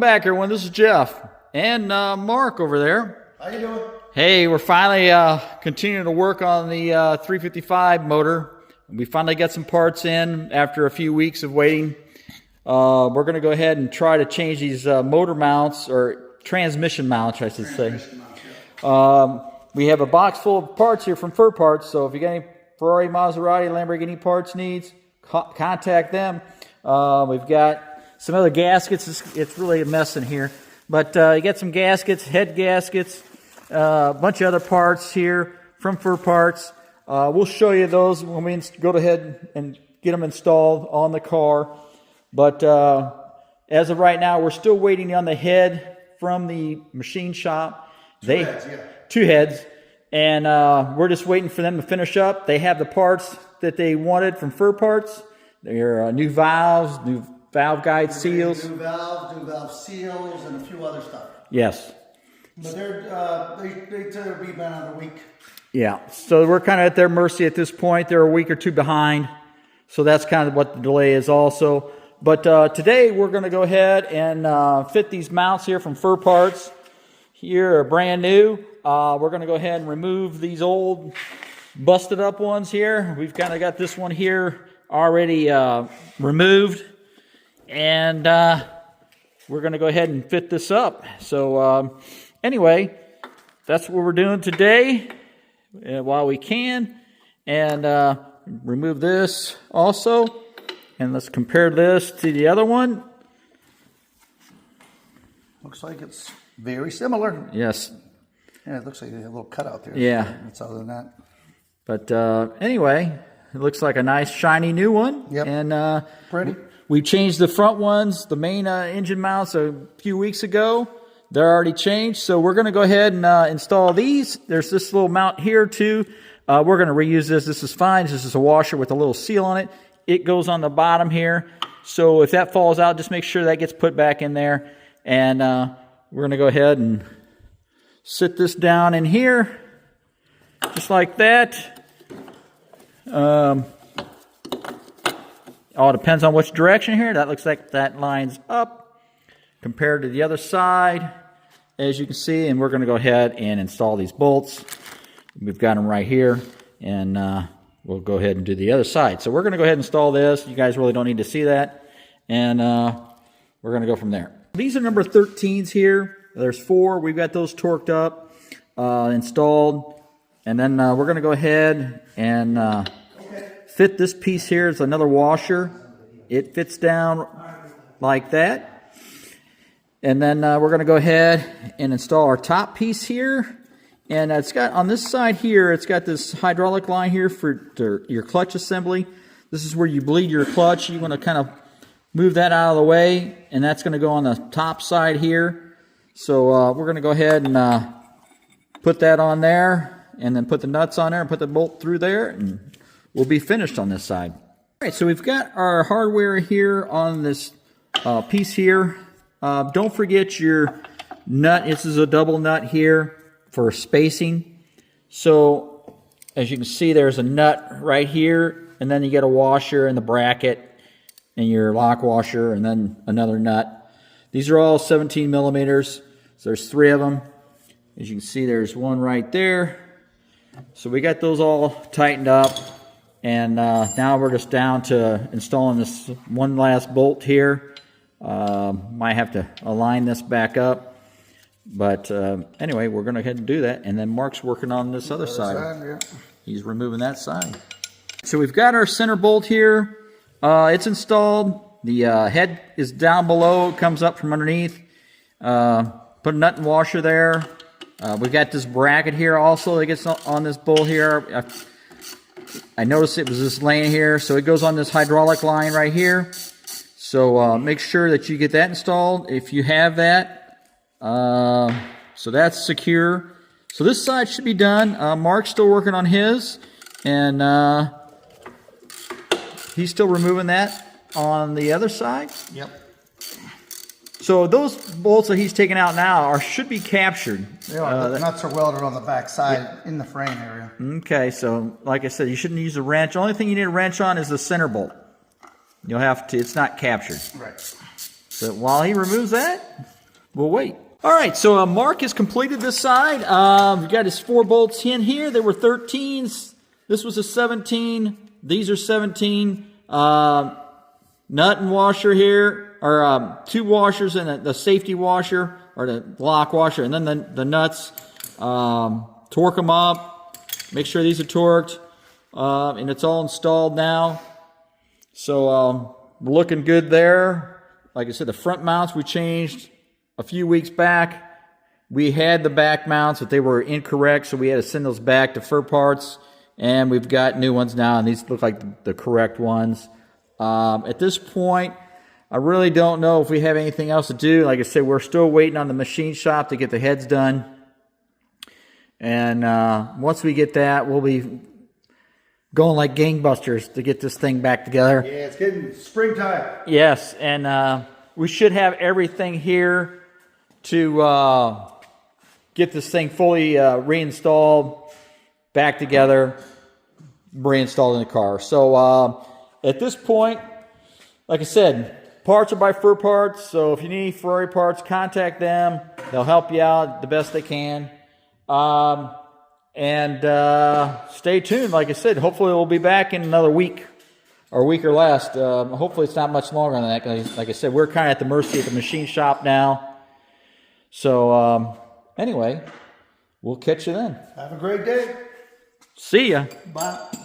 back, everyone. This is Jeff and Mark over there. How you doing? Hey, we're finally continuing to work on the 355 motor. We finally got some parts in after a few weeks of waiting. We're going to go ahead and try to change these motor mounts, or transmission mounts, I should say. We have a box full of parts here from FERRPARTS, so if you got any Ferrari, Maserati, Lamborghini parts needs, contact them. We've got some other gaskets. It's really a mess in here. But you got some gaskets, head gaskets, a bunch of other parts here from FERRPARTS. We'll show you those when we go ahead and get them installed on the car. But as of right now, we're still waiting on the head from the machine shop. Two heads. And we're just waiting for them to finish up. They have the parts that they wanted from FERRPARTS. They're new valves, new valve guide seals. New valve seals, and a few other stuff. Yes. But they tend to be about a week. Yeah. So we're kind of at their mercy at this point. They're a week or two behind. So that's kind of what the delay is also. But today we're going to go ahead and fit these mounts here from FERRPARTS. Here are brand new. We're going to go ahead and remove these old busted up ones here. We've kind of got this one here already removed. And we're going to go ahead and fit this up. So anyway, that's what we're doing today while we can. And remove this also. And let's compare this to the other one. Looks like it's very similar. Yes. Yeah, it looks like a little cutout there. Yeah. That's other than that. But anyway, it looks like a nice shiny new one. Yep. And pretty. We changed the front ones, the main engine mounts, a few weeks ago. They're already changed, so we're going to go ahead and install these. There's this little mount here too. We're going to reuse this. This is fine. This is a washer with a little seal on it. It goes on the bottom here. So if that falls out, just make sure that gets put back in there. And we're going to go ahead and sit this down in here, just like that. All depends on which direction here. That looks like that lines up compared to the other side, as you can see. And we're going to go ahead and install these bolts. We've got them right here, and we'll go ahead and do the other side. So we're going to go ahead and install this. You guys really don't need to see that. And we're going to go from there. These are number 13s here. There's 4. We've got those torqued up, installed. And then we're going to go ahead and fit this piece here. It's another washer. It fits down like that. And then we're going to go ahead and install our top piece here. And it's got, on this side here, it's got this hydraulic line here for your clutch assembly. This is where you bleed your clutch. You want to kind of move that out of the way, and that's going to go on the top side here. So we're going to go ahead and put that on there, and then put the nuts on there, and put the bolt through there, and we'll be finished on this side. All right, so we've got our hardware here on this piece here. Don't forget your nut. This is a double nut here for spacing. So as you can see, there's a nut right here, and then you get a washer and the bracket and your lock washer, and then another nut. These are all 17 millimeters. So there's 3 of them. As you can see, there's one right there. So we got those all tightened up. And now we're just down to installing this one last bolt here. Might have to align this back up. But anyway, we're going to go ahead and do that. And then Mark's working on this other side. Yeah. He's removing that side. So we've got our center bolt here. It's installed. The head is down below. It comes up from underneath. Put a nut and washer there. We've got this bracket here also that gets on this bolt here. I noticed it was just laying here. So it goes on this hydraulic line right here. So make sure that you get that installed if you have that. So that's secure. So this side should be done. Mark's still working on his, and he's still removing that on the other side. Yep. So those bolts that he's taking out now should be captured. The nuts are welded on the back side in the frame area. Okay, so like I said, you shouldn't use a wrench. The only thing you need a wrench on is the center bolt. You'll have to, it's not captured. Right. So while he removes that, we'll wait. All right, so Mark has completed this side. We've got his 4 bolts in here. They were 13s. This was a 17. These are 17. Nut and washer here, or 2 washers and the safety washer, or the lock washer, and then the nuts. Torque them up. Make sure these are torqued. And it's all installed now. So we're looking good there. Like I said, the front mounts we changed a few weeks back. We had the back mounts, but they were incorrect, so we had to send those back to FERRPARTS, and we've got new ones now, and these look like the correct ones. At this point, I really don't know if we have anything else to do. Like I said, we're still waiting on the machine shop to get the heads done. And once we get that, we'll be going like gangbusters to get this thing back together. Yeah, it's getting springtime. Yes, and we should have everything here to get this thing fully reinstalled, back together, reinstalled in the car. So at this point, like I said, parts are by FERRPARTS, so if you need Ferrari parts, contact them. They'll help you out the best they can. And stay tuned. Like I said, hopefully we'll be back in another week or a week or less. Hopefully it's not much longer than that, because like I said, we're kind of at the mercy of the machine shop now. So anyway, we'll catch you then. Have a great day. See ya. Bye.